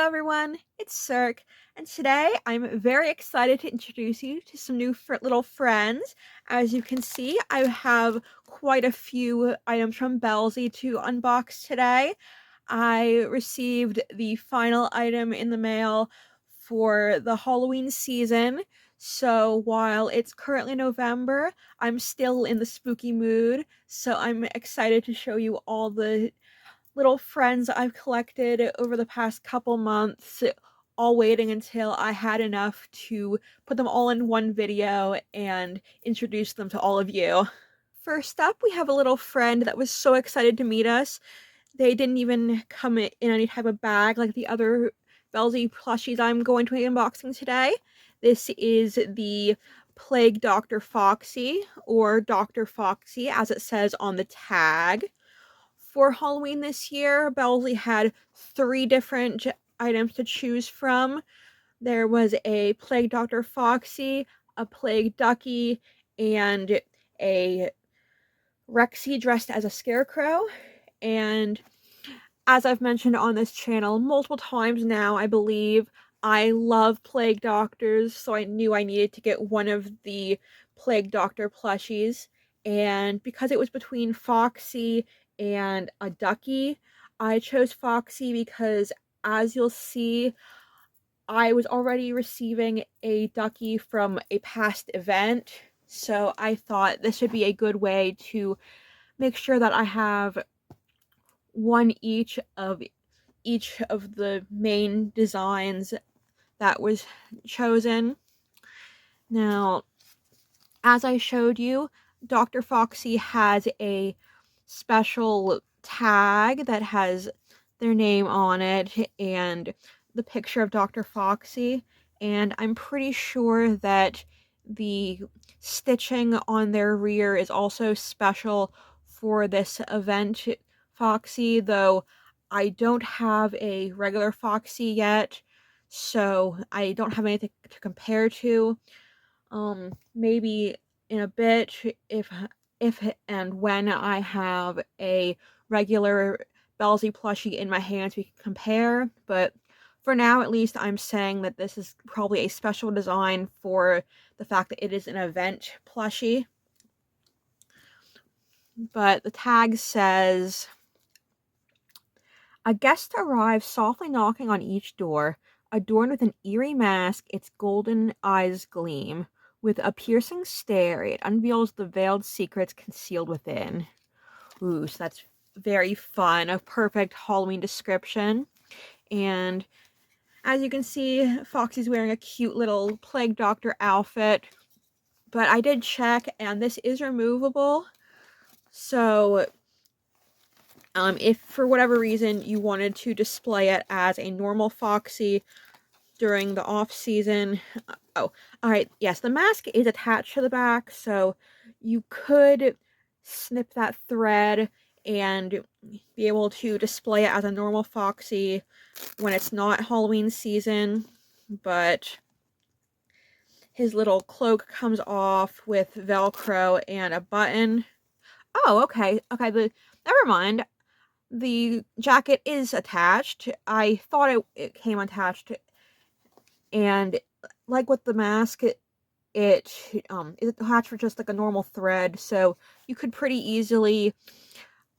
everyone, it's Cirque, and today I'm very excited to introduce you to some new little friends. As you can see, I have quite a few items from Bellzi to unbox today. I received the final item in the mail for the Halloween season, so while it's currently November, I'm still in the spooky mood, so I'm excited to show you all the little friends I've collected over the past couple months, all waiting until I had enough to put them all in one video and introduce them to all of you. First up, we have a little friend that was so excited to meet us. They didn't even come in any type of bag like the other Bellzi plushies I'm going to be unboxing today. This is the Plague Dr. Foxy, or Dr. Foxy as it says on the tag. For Halloween this year, Bellzi had 3 different items to choose from. There was a Plague Dr. Foxy, a Plague Ducky, and a Rexy dressed as a scarecrow. And as I've mentioned on this channel multiple times now, I believe, I love Plague Doctors, so I knew I needed to get one of the Plague Doctor plushies. And because it was between Foxy and a Ducky, I chose Foxy because, as you'll see, I was already receiving a Ducky from a past event, so I thought this would be a good way to make sure that I have one each of the main designs that was chosen. Now, as I showed you, Dr. Foxy has a special tag that has their name on it and the picture of Dr. Foxy, and I'm pretty sure that the stitching on their rear is also special for this event Foxy, though I don't have a regular Foxy yet, so I don't have anything to compare to. Maybe in a bit, if and when I have a regular Bellzi plushie in my hands, we can compare. But for now, at least, I'm saying that this is probably a special design for the fact that it is an event plushie. But the tag says, "A guest arrives softly knocking on each door, adorned with an eerie mask, its golden eyes gleam. With a piercing stare, it unveils the veiled secrets concealed within." Ooh, so that's very fun. A perfect Halloween description. And as you can see, Foxy's wearing a cute little Plague Doctor outfit. But I did check, and this is removable. So if for whatever reason you wanted to display it as a normal Foxy during the off season, oh, all right, yes, the mask is attached to the back, so you could snip that thread and be able to display it as a normal Foxy when it's not Halloween season. But his little cloak comes off with Velcro and a button. Oh, okay, never mind. The jacket is attached. I thought it came attached, and like with the mask, it is attached for just like a normal thread, so you could pretty easily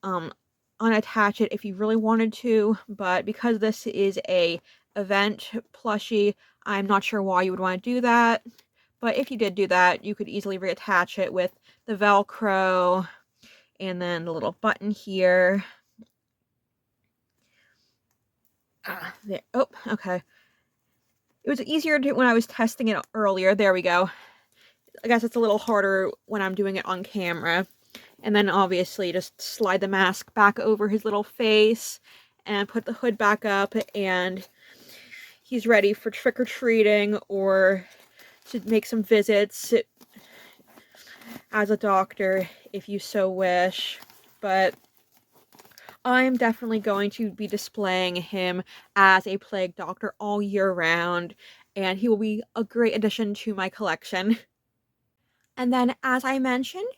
unattach it if you really wanted to. But because this is a event plushie, I'm not sure why you would want to do that. But if you did do that, you could easily reattach it with the Velcro and then the little button here. There. Oh, okay. It was easier when I was testing it earlier. There we go. I guess it's a little harder when I'm doing it on camera. And then obviously just slide the mask back over his little face and put the hood back up, and he's ready for trick-or-treating or to make some visits as a doctor if you so wish. But I'm definitely going to be displaying him as a Plague Doctor all year round, and he will be a great addition to my collection. And then, as I mentioned,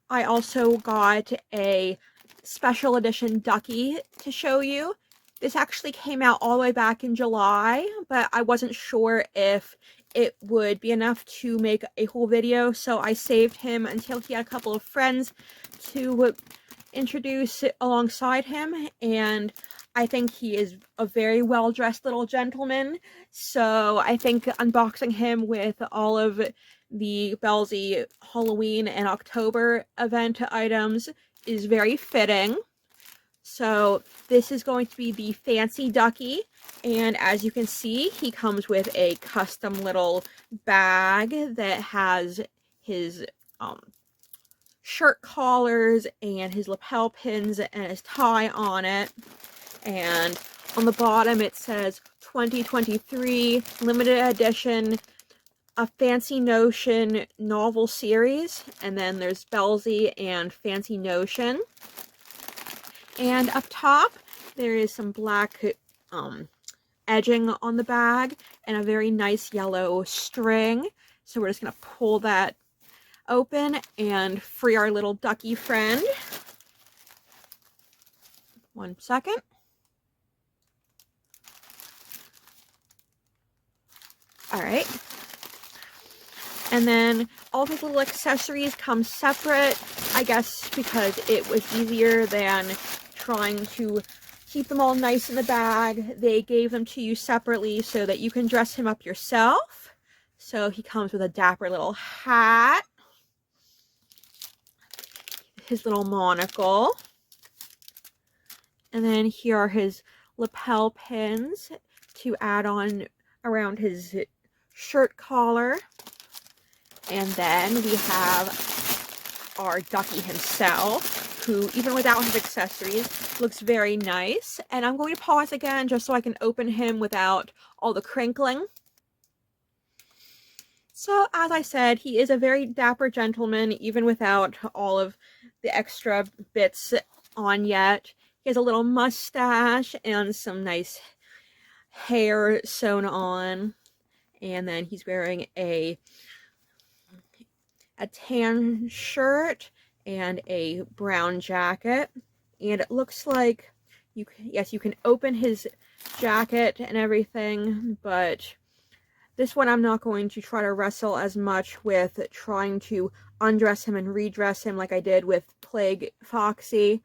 I also got a special edition Ducky to show you. This actually came out all the way back in July, but I wasn't sure if it would be enough to make a whole video, so I saved him until he had a couple of friends to introduce it alongside him, and I think he is a very well-dressed little gentleman, so I think unboxing him with all of the Bellzi Halloween and October event items is very fitting. So this is going to be the Fancy Ducky, and as you can see, he comes with a custom little bag that has his shirt collars and his lapel pins and his tie on it. And on the bottom it says 2023 limited edition, a Fancy Notion novel series, and then there's Bellzi and Fancy Notion. And up top there is some black edging on the bag and a very nice yellow string. So we're just going to pull that open and free our little ducky friend. 1 second. Alright. And then all his little accessories come separate, I guess because it was easier than trying to keep them all nice in the bag. They gave them to you separately so that you can dress him up yourself. So he comes with a dapper little hat, his little monocle, and then here are his lapel pins to add on around his shirt collar. And then we have our ducky himself, who even without his accessories looks very nice. And I'm going to pause again just so I can open him without all the crinkling. So as I said, he is a very dapper gentleman even without all of the extra bits on yet. He has a little mustache and some nice hair sewn on. And then he's wearing a tan shirt and a brown jacket. And it looks like you can open his jacket and everything, but this one I'm not going to try to wrestle as much with trying to undress him and redress him like I did with Plague Foxy.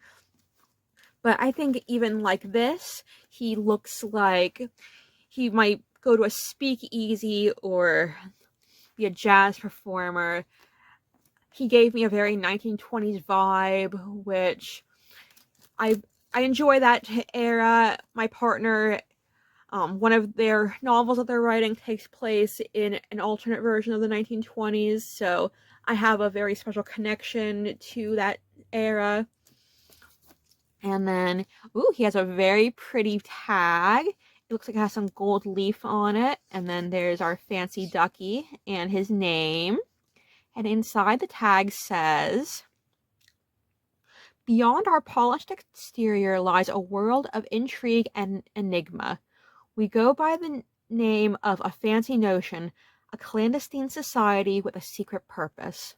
But I think even like this, he looks like he might go to a speakeasy or be a jazz performer. He gave me a very 1920s vibe, which I enjoy that era. My partner, one of their novels that they're writing takes place in an alternate version of the 1920s, so I have a very special connection to that era. And then, ooh, he has a very pretty tag. It looks like it has some gold leaf on it. And then there's our Fancy Ducky and his name. And inside the tag says, "Beyond our polished exterior lies a world of intrigue and enigma. We go by the name of a Fancy Notion, a clandestine society with a secret purpose."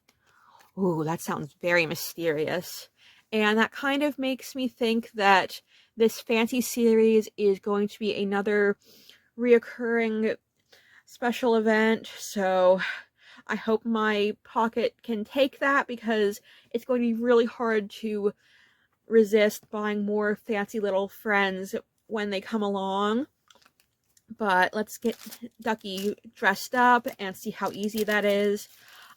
Ooh, that sounds very mysterious. And that kind of makes me think that this Fancy series is going to be another reoccurring special event. So I hope my pocket can take that, because it's going to be really hard to resist buying more fancy little friends when they come along. But let's get Ducky dressed up and see how easy that is.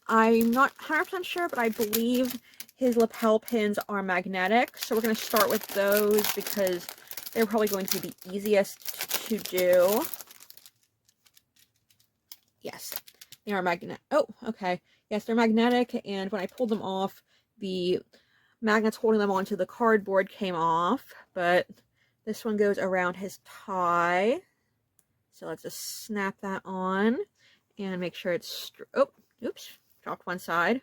I'm not 100% sure, but I believe his lapel pins are magnetic. So we're going to start with those because they're probably going to be the easiest to do. Yes, they are magnetic. Oh, okay. Yes, they're magnetic, and when I pulled them off, the magnets holding them onto the cardboard came off, but this one goes around his tie. So let's just snap that on and make sure it's... Oh, oops, dropped one side.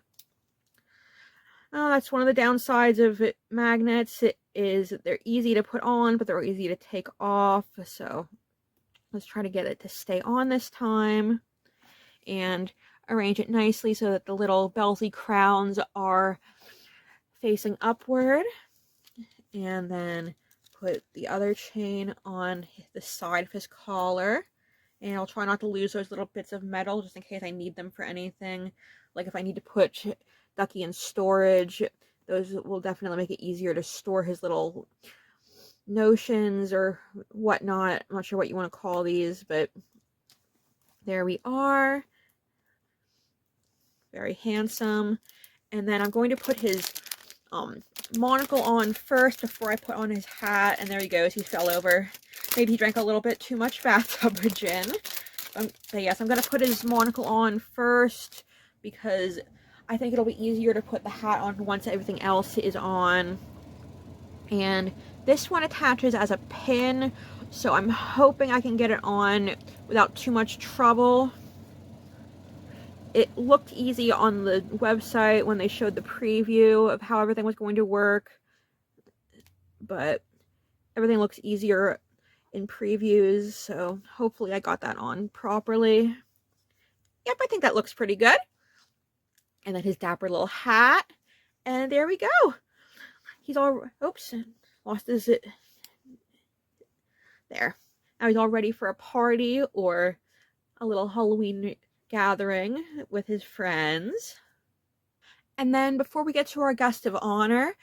Oh, that's one of the downsides of magnets. It is that they're easy to put on, but they're easy to take off. So let's try to get it to stay on this time and arrange it nicely so that the little Bellzi crowns are facing upward. And then put the other chain on the side of his collar. And I'll try not to lose those little bits of metal just in case I need them for anything. Like if I need to put Ducky in storage, those will definitely make it easier to store his little notions or whatnot. I'm not sure what you want to call these, but there we are. Very handsome. And then I'm going to put his monocle on first before I put on his hat. And there he goes. He fell over. Maybe he drank a little bit too much bathtub gin. But yes, I'm going to put his monocle on first because I think it'll be easier to put the hat on once everything else is on. And this one attaches as a pin, so I'm hoping I can get it on without too much trouble. It looked easy on the website when they showed the preview of how everything was going to work, but everything looks easier in previews, so hopefully I got that on properly. Yep, I think that looks pretty good. And then his dapper little hat, and there we go. He's all, oops, lost his, there. Now he's all ready for a party or a little Halloween gathering with his friends. And then before we get to our guest of honor,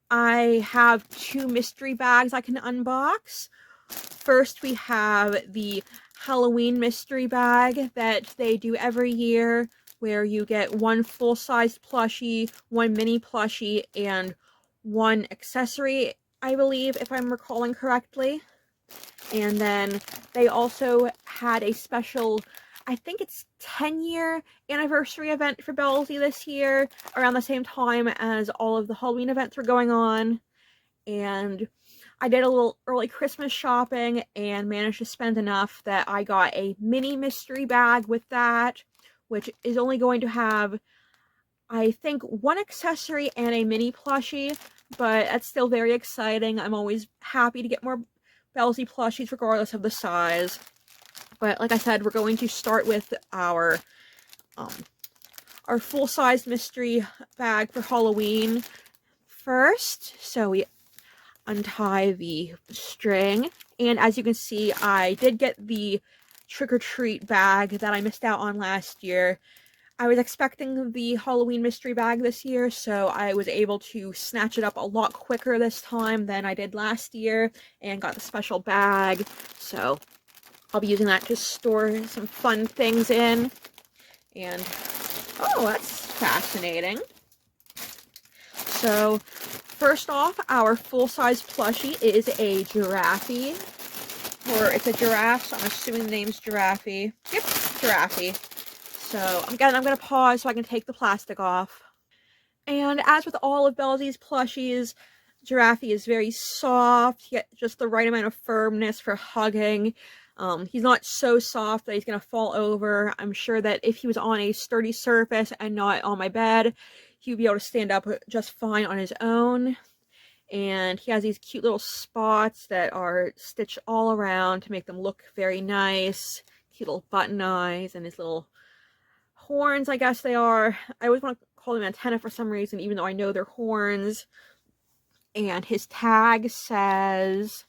I have 2 mystery bags I can unbox. First, we have the Halloween mystery bag that they do every year, where you get 1 full-sized plushie, 1 mini plushie, and 1 accessory, I believe, if I'm recalling correctly. And then they also had a special, I think it's 10-year anniversary event for Bellzi this year, around the same time as all of the Halloween events were going on. And I did a little early Christmas shopping and managed to spend enough that I got a mini mystery bag with that, which is only going to have, I think, 1 accessory and a mini plushie, but that's still very exciting. I'm always happy to get more Bellzi plushies regardless of the size. But like I said, we're going to start with our full-size mystery bag for Halloween first. So we untie the string, and as you can see, I did get the trick-or-treat bag that I missed out on last year. I was expecting the Halloween mystery bag this year, so I was able to snatch it up a lot quicker this time than I did last year and got the special bag. So I'll be using that to store some fun things in. And, oh, that's fascinating. So, first off, our full-size plushie is a giraffe. Or it's a giraffe, so I'm assuming the name's Giraffe. Yep, Giraffe. So, again, I'm going to pause so I can take the plastic off. And as with all of Bellzi's plushies, Giraffe is very soft, yet just the right amount of firmness for hugging. He's not so soft that he's going to fall over. I'm sure that if he was on a sturdy surface and not on my bed, he would be able to stand up just fine on his own. And he has these cute little spots that are stitched all around to make them look very nice. Cute little button eyes and his little horns, I guess they are. I always want to call them antenna for some reason, even though I know they're horns. And his tag says,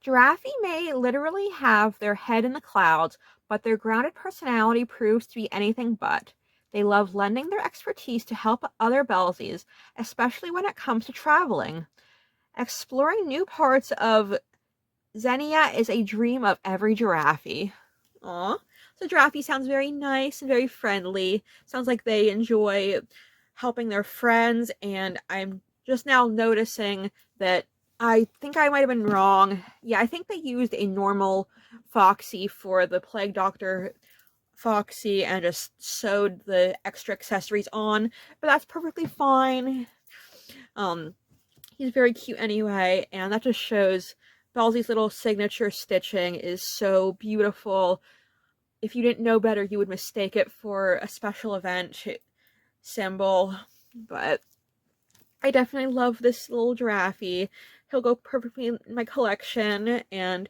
Giraffe may literally have their head in the clouds, but their grounded personality proves to be anything but. They love lending their expertise to help other Bellzis, especially when it comes to traveling. Exploring new parts of Xenia is a dream of every Giraffe. Aw. So Giraffe sounds very nice and very friendly. Sounds like they enjoy helping their friends, and I'm just now noticing that I think I might have been wrong. Yeah, I think they used a normal Foxy for the Plague Doctor Foxy and just sewed the extra accessories on, but that's perfectly fine. He's very cute anyway, and that just shows Bellzi's little signature stitching is so beautiful. If you didn't know better, you would mistake it for a special event symbol, but I definitely love this little Giraffe. He'll go perfectly in my collection, and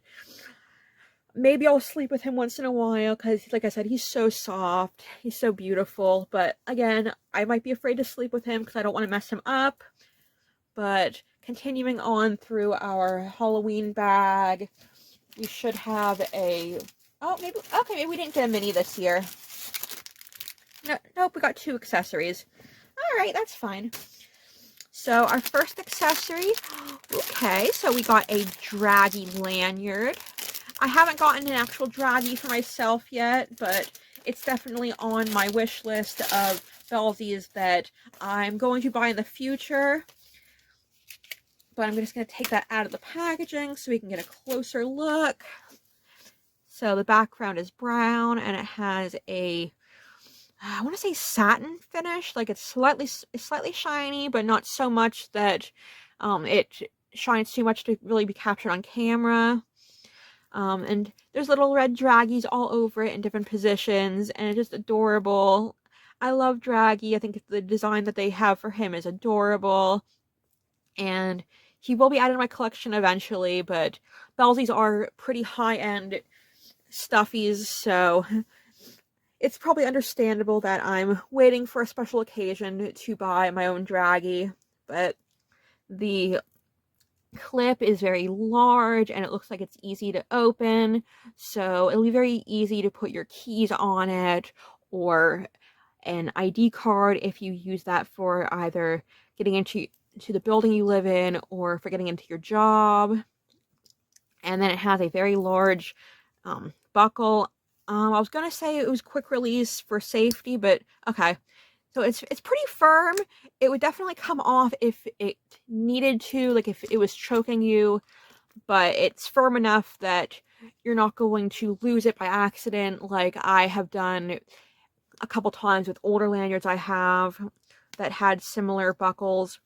maybe I'll sleep with him once in a while because, like I said, he's so soft. He's so beautiful. But again, I might be afraid to sleep with him because I don't want to mess him up. But continuing on through our Halloween bag, we should have a... Oh, maybe... Okay, maybe we didn't get a mini this year. No, nope, we got 2 accessories. Alright, that's fine. So, our first accessory... Okay, so we got a draggy lanyard. I haven't gotten an actual draggy for myself yet, but it's definitely on my wish list of Bellzi's that I'm going to buy in the future. But I'm just going to take that out of the packaging so we can get a closer look. So the background is brown and it has a, I want to say satin finish. Like it's slightly shiny, but not so much that it shines too much to really be captured on camera. And there's little red draggies all over it in different positions, and it's just adorable. I love Draggy. I think the design that they have for him is adorable. And he will be added to my collection eventually, but Bellzi's are pretty high-end stuffies, so it's probably understandable that I'm waiting for a special occasion to buy my own Draggy. But the clip is very large and it looks like it's easy to open, so it'll be very easy to put your keys on it or an ID card if you use that for either getting into the building you live in or for getting into your job. And then it has a very large buckle. I was gonna say it was quick release for safety, but okay. So it's pretty firm. It would definitely come off if it needed to, like if it was choking you, but it's firm enough that you're not going to lose it by accident like I have done a couple times with older lanyards I have that had similar buckles.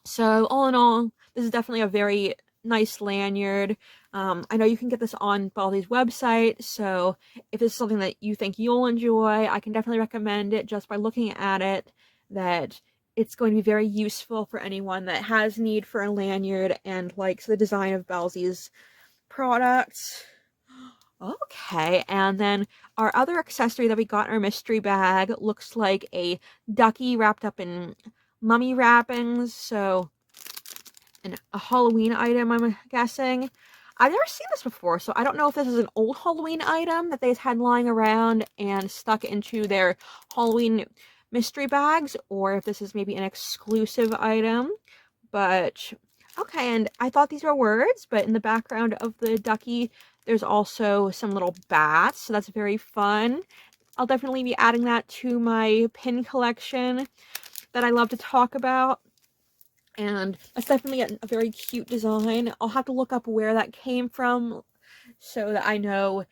So all in all, this is definitely a very nice lanyard. I know you can get this on Bellzi's website, so if this is something that you think you'll enjoy, I can definitely recommend it just by looking at it, that it's going to be very useful for anyone that has need for a lanyard and likes the design of Bellzi's products. Okay, and then our other accessory that we got in our mystery bag looks like a ducky wrapped up in mummy wrappings, so a Halloween item, I'm guessing. I've never seen this before, so I don't know if this is an old Halloween item that they've had lying around and stuck into their Halloween mystery bags, or if this is maybe an exclusive item. But, okay, and I thought these were words, but in the background of the ducky, there's also some little bats, so that's very fun. I'll definitely be adding that to my pin collection that I love to talk about. And that's definitely a very cute design. I'll have to look up where that came from so that I know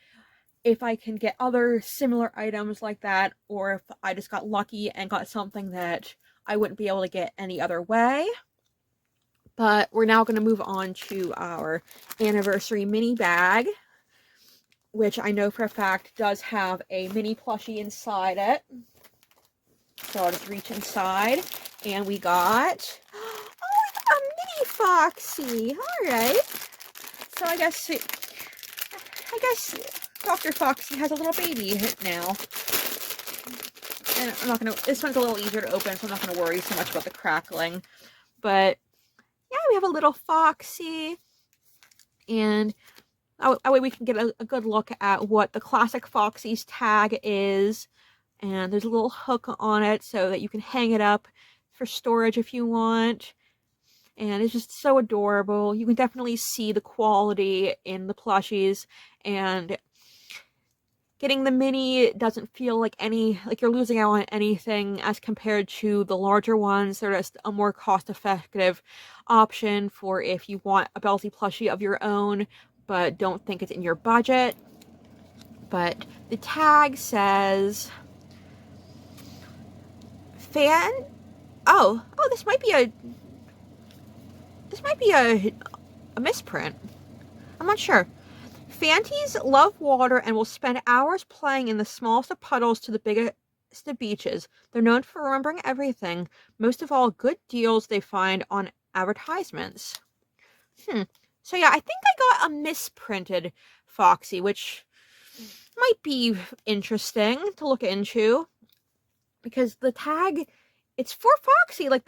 if I can get other similar items like that, or if I just got lucky and got something that I wouldn't be able to get any other way. But we're now going to move on to our anniversary mini bag, which I know for a fact does have a mini plushie inside it. So I'll just reach inside, and we got... a mini Foxy. Alright. So I guess Dr. Foxy has a little baby now. And I'm not gonna, this one's a little easier to open, so I'm not gonna worry so much about the crackling. But yeah, we have a little Foxy. And that way we can get a good look at what the classic Foxy's tag is. And there's a little hook on it so that you can hang it up for storage if you want. And it's just so adorable. You can definitely see the quality in the plushies, and getting the mini doesn't feel like you're losing out on anything as compared to the larger ones. They're just a more cost-effective option for if you want a Bellzi plushie of your own, but don't think it's in your budget. But the tag says this might be a misprint. I'm not sure. Fanties love water and will spend hours playing in the smallest of puddles to the biggest of beaches. They're known for remembering everything, most of all good deals they find on advertisements. So yeah, I think I got a misprinted Foxy, which might be interesting to look into. Because the tag, it's for Foxy, like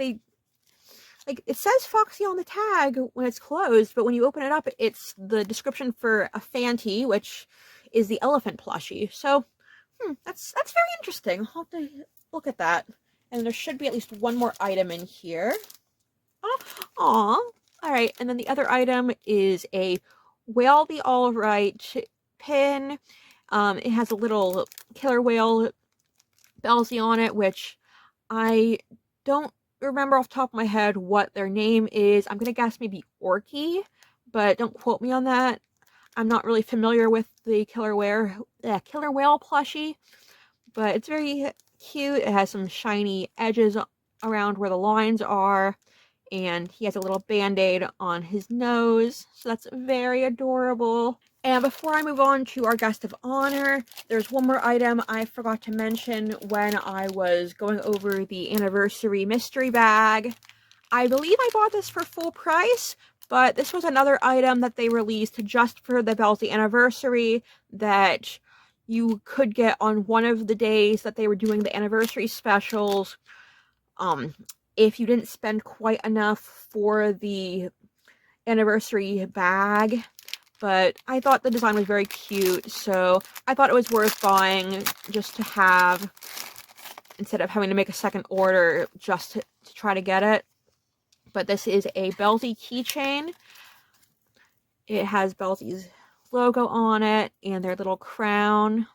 like, it says Foxy on the tag when it's closed, but when you open it up, it's the description for a Fanty, which is the elephant plushie. So, that's very interesting. I'll have to look at that. And there should be at least one more item in here. Oh, aw. All right, and then the other item is a Whale Be All Right pin. It has a little killer whale Bellzi on it, which I don't remember off the top of my head what their name is. I'm gonna guess maybe Orky, but don't quote me on that. I'm not really familiar with the killer whale plushie, but it's very cute. It has some shiny edges around where the lines are, and he has a little band-aid on his nose, so that's very adorable. And before I move on to our guest of honor, there's one more item I forgot to mention when I was going over the anniversary mystery bag. I believe I bought this for full price, but this was another item that they released just for the Bellzi anniversary that you could get on one of the days that they were doing the anniversary specials. If you didn't spend quite enough for the anniversary bag. But I thought the design was very cute, so I thought it was worth buying just to have, instead of having to make a second order just to try to get it. But this is a Bellzi keychain. It has Bellzi's logo on it and their little crown.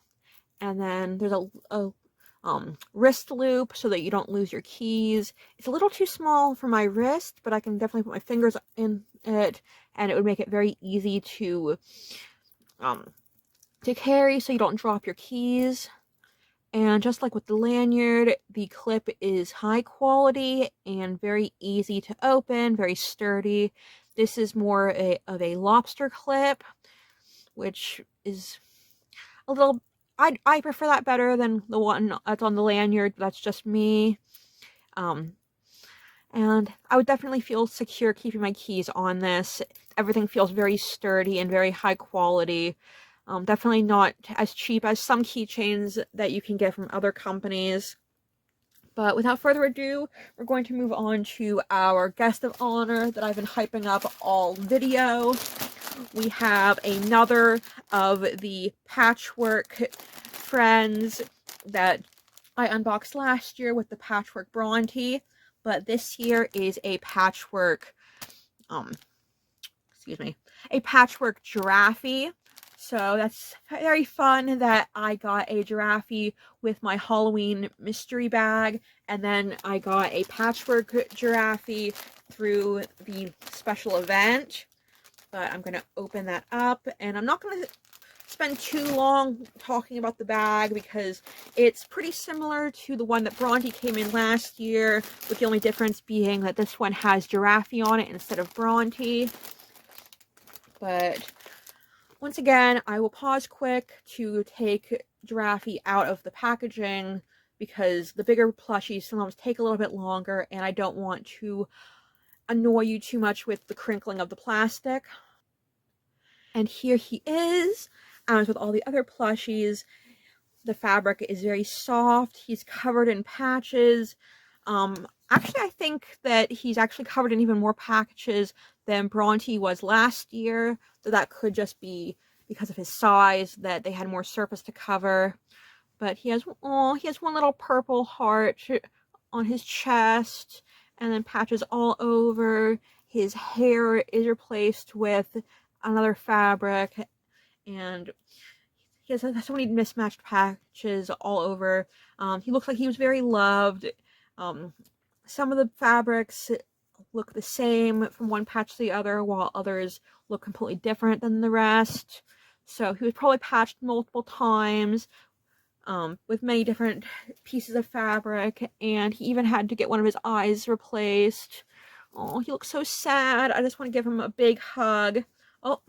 And then there's a wrist loop so that you don't lose your keys. It's a little too small for my wrist, but I can definitely put my fingers in it, and it would make it very easy to carry so you don't drop your keys. And just like with the lanyard, the clip is high quality and very easy to open, very sturdy. This is more of a lobster clip, which is a little... I prefer that better than the one that's on the lanyard. That's just me. And I would definitely feel secure keeping my keys on this. Everything feels very sturdy and very high quality. Definitely not as cheap as some keychains that you can get from other companies. But without further ado, we're going to move on to our guest of honor that I've been hyping up all video. We have another of the patchwork friends that I unboxed last year with the patchwork Bronte, but this year is a patchwork, a patchwork Giraffe. So that's very fun that I got a Giraffe with my Halloween mystery bag, and then I got a patchwork Giraffe through the special event. But I'm going to open that up, and I'm not going to spend too long talking about the bag because it's pretty similar to the one that Bronte came in last year, with the only difference being that this one has Giraffe on it instead of Bronte. But once again, I will pause quick to take Giraffe out of the packaging because the bigger plushies sometimes take a little bit longer, and I don't want to annoy you too much with the crinkling of the plastic. And here he is. As with all the other plushies, the fabric is very soft. He's covered in patches. Actually, I think that he's actually covered in even more patches than Bronte was last year. So that could just be because of his size, that they had more surface to cover. But he has one little purple heart on his chest, and then patches all over. His hair is replaced with another fabric, and he has so many mismatched patches all over. He looks like he was very loved. Some of the fabrics look the same from one patch to the other, while others look completely different than the rest. So he was probably patched multiple times, with many different pieces of fabric, and he even had to get one of his eyes replaced. Oh, he looks so sad. I just want to give him a big hug. Oh,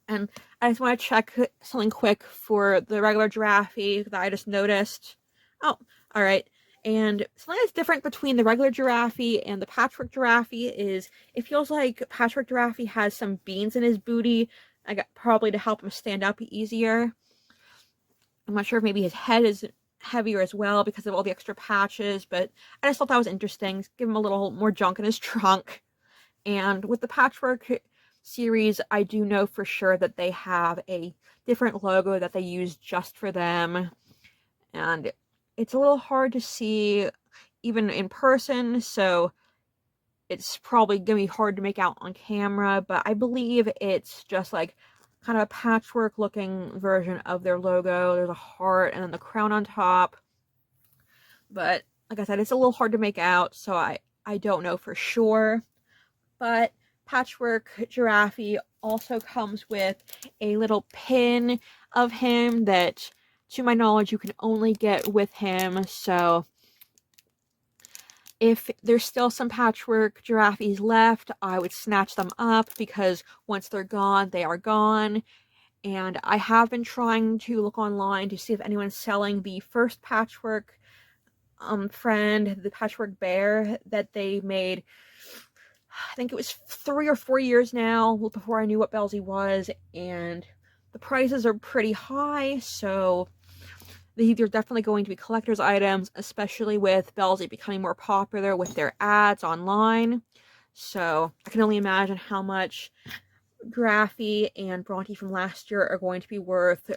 and I just want to check something quick for the regular Giraffe that I just noticed. Oh, alright. And something that's different between the regular Giraffe and the patchwork Giraffe is it feels like patchwork Giraffe has some beans in his booty, probably to help him stand up easier. I'm not sure if maybe his head heavier as well because of all the extra patches, but I just thought that was interesting. Give him a little more junk in his trunk. And with the Patchwork series, I do know for sure that they have a different logo that they use just for them. And it's a little hard to see even in person, so it's probably gonna be hard to make out on camera, but I believe it's just like kind of a patchwork looking version of their logo. There's a heart and then the crown on top. But like I said, it's a little hard to make out, so I don't know for sure. But Patchwork Giraffe also comes with a little pin of him that, to my knowledge, you can only get with him. So if there's still some Patchwork Giraffes left, I would snatch them up because once they're gone, they are gone. And I have been trying to look online to see if anyone's selling the first Patchwork friend, the Patchwork Bear that they made. I think it was 3 or 4 years now before I knew what Bellzi was, and the prices are pretty high, so they're definitely going to be collector's items, especially with Bellzi becoming more popular with their ads online. So I can only imagine how much Graffy and Bronte from last year are going to be worth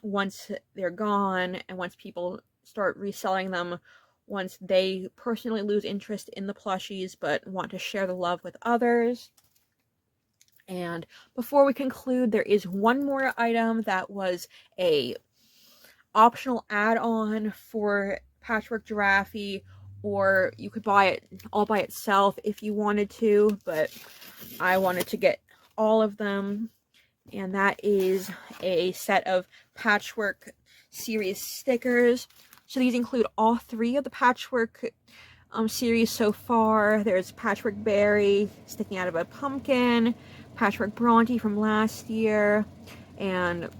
once they're gone and once people start reselling them, once they personally lose interest in the plushies but want to share the love with others. And before we conclude, there is one more item that was a optional add-on for Patchwork Giraffe, or you could buy it all by itself if you wanted to, but I wanted to get all of them, and that is a set of Patchwork series stickers. So these include all 3 of the Patchwork series so far. There's Patchwork Berry sticking out of a pumpkin, Patchwork Bronte from last year, and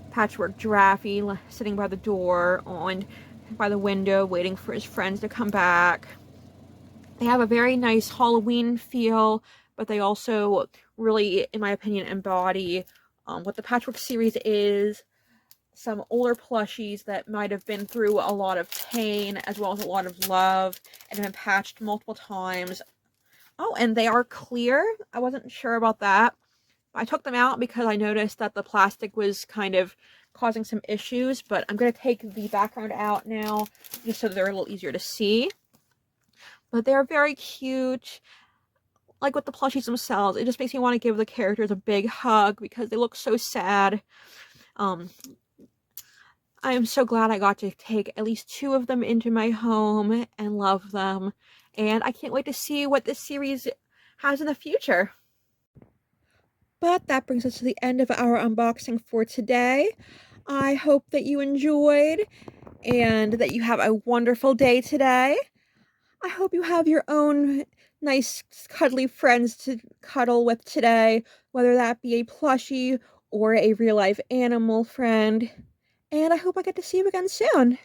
Patchwork Giraffe sitting by the door and by the window waiting for his friends to come back. They have a very nice Halloween feel, but they also really, in my opinion, embody what the Patchwork series is. Some older plushies that might have been through a lot of pain as well as a lot of love and have been patched multiple times. Oh, and they are clear. I wasn't sure about that. I took them out because I noticed that the plastic was kind of causing some issues, but I'm going to take the background out now just so they're a little easier to see. But they're very cute. Like with the plushies themselves, it just makes me want to give the characters a big hug because they look so sad. I am so glad I got to take at least 2 of them into my home and love them. And I can't wait to see what this series has in the future. But that brings us to the end of our unboxing for today. I hope that you enjoyed and that you have a wonderful day today. I hope you have your own nice cuddly friends to cuddle with today, whether that be a plushie or a real life animal friend. And I hope I get to see you again soon.